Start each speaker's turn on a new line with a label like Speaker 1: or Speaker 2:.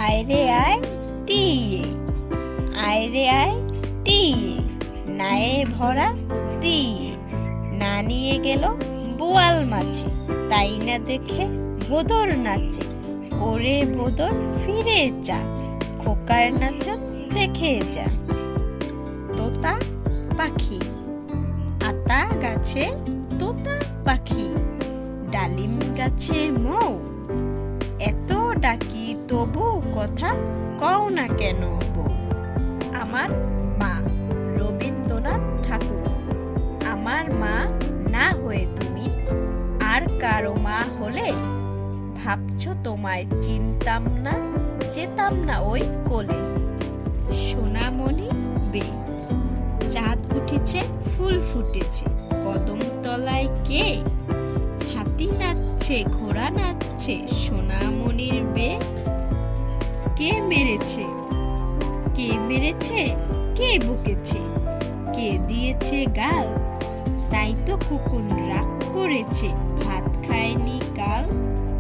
Speaker 1: আয়রে আয় টিয়ে, আয়রে আয় টিয়ে, নায়ে ভরা দিয়ে, না নিয়ে গেল বোয়াল মাছে, তাই না দেখে ভোদর নাচে। ওরে ভোদর ফিরে যা, খোকার নাচন দেখে যা। তোতা পাখি, আতা গাছে তোতা পাখি, ডালিম গাছে মৌ, এত ডাকি তবু কথা কও না কেন বউ। আমার মা রবীন্দ্রনাথ ঠাকুর। আমার মা না হয়ে তুমি আর কারো মা হলে, ভাবছো তোমায় চিনতাম না, যেতাম না ওই কোলে। সোনামণি বে, চাঁদ উঠেছে ফুল ফুটেছে, কদম তলায় কে? হাতি নাচছে ঘোড়া নাচছে, সোনামণির বে। কে মেরেছে, কে মেরেছে, কে বকেছে, কে দিয়েছে গাল? তাই তো খোকন রাগ করেছে,